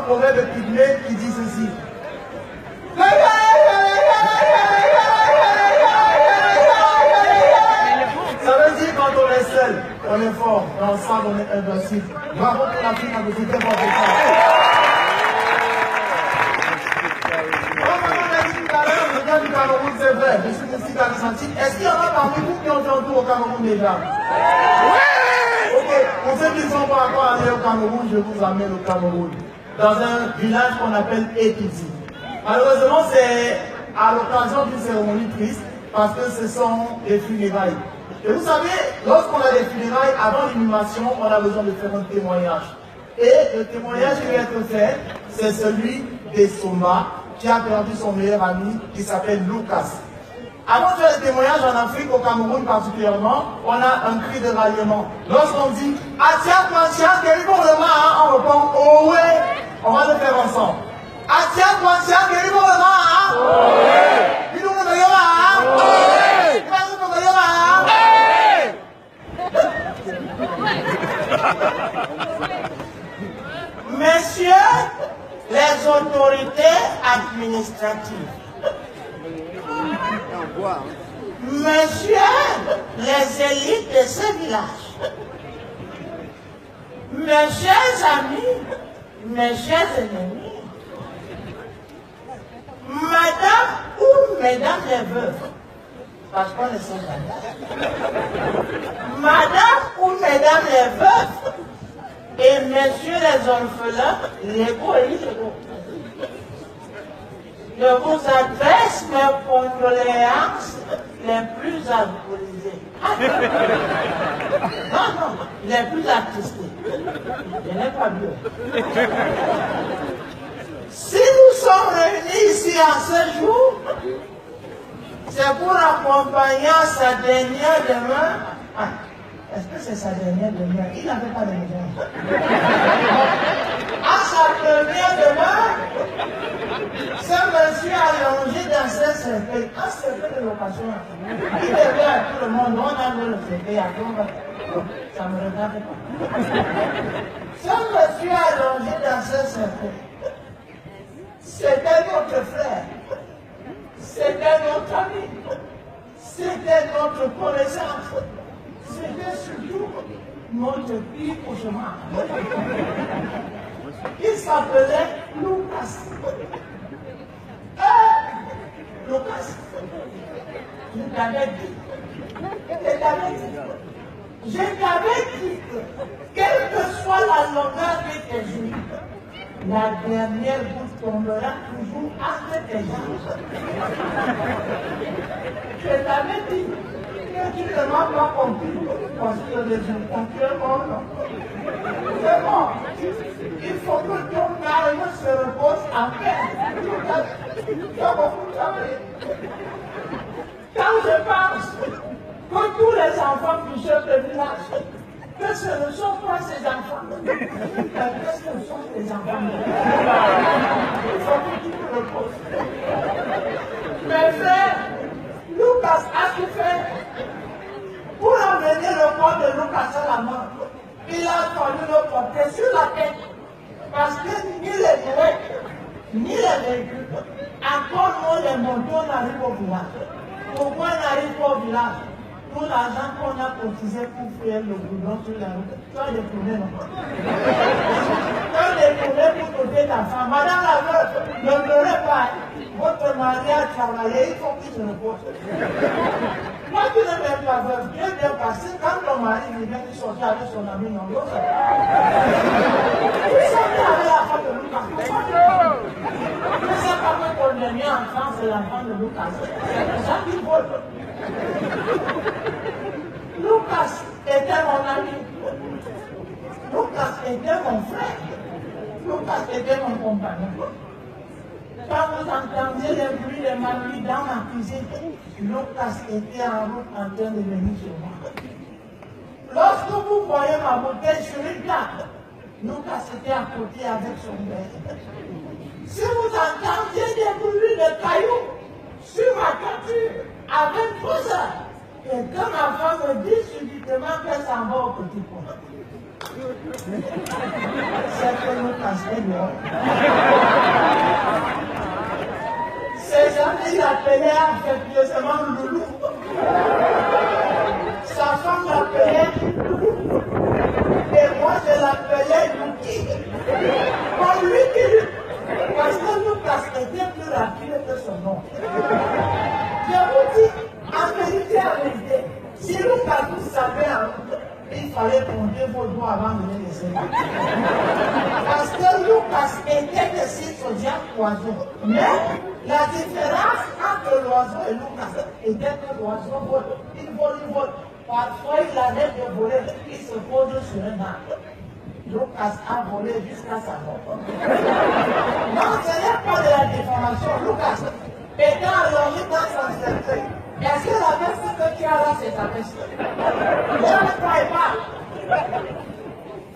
proverbe de Pygmée qui dit ceci. Ça veut dire quand on est seul, on est fort, dans le sang, on est invincible. Bravo pour l'Afrique, on était très fort. Du Cameroun, c'est vrai, je suis ici charismatique. Est-ce qu'il y en a parmi vous qui ont fait un tour au Cameroun déjà? Ok, pour ceux qui ne sont pas encore allés au Cameroun, je vous amène au Cameroun, dans un village qu'on appelle Ekiti. Malheureusement, c'est à l'occasion d'une cérémonie triste, parce que ce sont des funérailles. Et vous savez, lorsqu'on a des funérailles, avant l'inhumation, on a besoin de faire un témoignage. Et le témoignage qui va être fait, c'est celui d'Essomba, qui a perdu son meilleur ami, qui s'appelle Lucas. Avant de faire le témoignage en Afrique, au Cameroun particulièrement, on a un cri de ralliement. Lorsqu'on dit « Atia, Kwantia, Keribo Lema », on répond « Oh ouais », on va le faire ensemble. « Atia, Kwantia, Keribo Lema », « Oh ouais ». « Bidou Monoyoma », « Oh ouais ». « Bidou Monoyoma », « Messieurs les autorités administratives, messieurs les élites de ce village, mes chers amis, mes chers ennemis, madame ou mesdames les veuves, parce qu'on est sans madame ou mesdames les veuves, et messieurs les orphelins, l'ego et l'ego. Je vous adresse mes condoléances les plus alcoolisées. Non, les plus attestées. Je n'ai pas vu. Si nous sommes réunis ici en ce jour, c'est pour accompagner sa dernière demeure. Est-ce que c'est sa dernière demeure? Il n'avait pas de demeure. À sa première demeure, ce monsieur allongé dans ce cercueil, un cercueil de location. Il devait à tout le monde, on a vu le cercueil à tout. Ça ne me regarde pas. Ce monsieur allongé dans ce cercueil, c'était notre frère, c'était notre ami, c'était notre connaissance. C'était surtout notre fille au chemin. Il s'appelait Lucas. Lucas, je t'avais dit, quelle que soit la longueur de tes jours, la dernière goutte tombera toujours entre tes jambes. Je t'avais dit, tu ne m'as pas compris parce que les résultat tu es mort. C'est bon. Il faut que ton calme se repose en paix. Tu as beaucoup travaillé. Quand je pense que tous les enfants du chef de village, que ce ne sont pas ces enfants, qu'est-ce que ce sont ces enfants? Il faut que tu te reposes. Mes frères, Lucas a tout fait pour amener le corps de Lucas à la mort. Il a fallu le porter sur la tête parce que ni les bouets, ni les véhicules, encore moins les motos n'arrivent au village. Pourquoi ils n'arrivent pas au village? Pour l'argent qu'on a cotisé pour faire le goudron sur la route, tu as détourné non? Tu as détourné pour côté d'enfant. Madame la veuve, ne pleurez pas. Votre mari a travaillé, il faut qu'il se repose. Moi, tu ne m'aimes pas veuve. Dieu bien passé, quand ton mari vient, il sortait avec son ami non l'autre. Il sortait avec la femme de Lucas. Je ne sais pas que ton dernier enfant, c'est l'enfant de Lucas. C'est ça qu'il faut. Lucas était mon ami. Lucas était mon frère. Lucas était mon compagnon. Quand vous entendiez les bruits de ma vie dans ma cuisine, Lucas était en route en train de venir chez moi. Lorsque vous voyez ma bouteille sur une table, Lucas était à côté avec son père. Si vous entendiez des bruits de cailloux sur ma toiture à 23h, et que ma femme me dit subitement qu'elle s'en va au petit pont. C'est que nous cassons dehors. Ses amis l'appelaient affectueusement Loulou. Sa femme l'appelait Loulou. Et moi je l'appelais Louki. Pour lui dire, parce que Lucas était plus rapide que son nom. Je vous dis, en vérité, si Lucas vous savait, il fallait compter vos doigts avant de les laisser là. Parce que Lucas était de ces soldats oiseaux. Mais la différence entre l'oiseau et Lucas était que l'oiseau vole. Il vole. Parfois, il arrête de voler, il se pose sur un arbre. Lucas a volé jusqu'à sa mort. Non, ce n'est pas de la déformation. Lucas étant allongé dans son cercueil. Est-ce que la veste que tu as là, c'est ta veste? Je ne parle pas.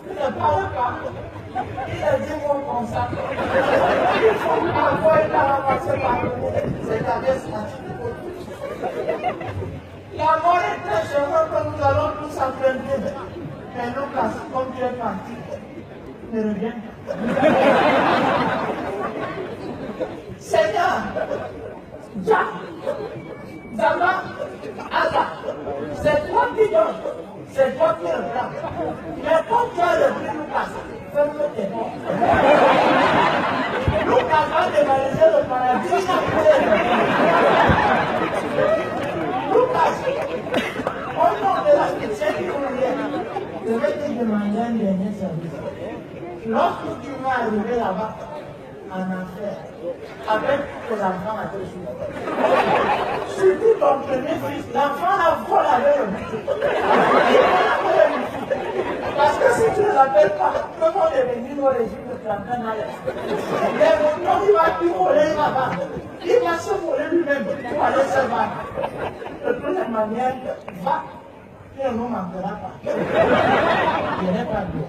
Il ne parle pas. Il a dit mon comme ça. Il faut parfois il a ramassé par le nez. C'est ta veste là. La mort est très chère que nous allons tous affronter. Mais Lucas, comme tu es parti, ne reviens pas. Seigneur, Jack, Zama, Allah, c'est toi qui donnes, c'est toi qui reprends. Mais quand tu as repris Lucas, ferme tes portes. Lucas va dévaliser le paradis. Lucas, au nom de la pitié qui nous vient, je vais te demander un dernier service. Lorsque tu vas arriver là-bas, en enfer, avec tes enfants à tes jours, surtout ton premier fils, l'enfant la vole avec le but. Parce que si tu ne l'appelles pas, comment devenir au régime de Plantain à l'Est? Les moutons, il va tout voler là-bas. Il va se voler lui-même pour aller se battre. De toute manière, va. Et on ne m'en fera pas. Je n'ai pas bien.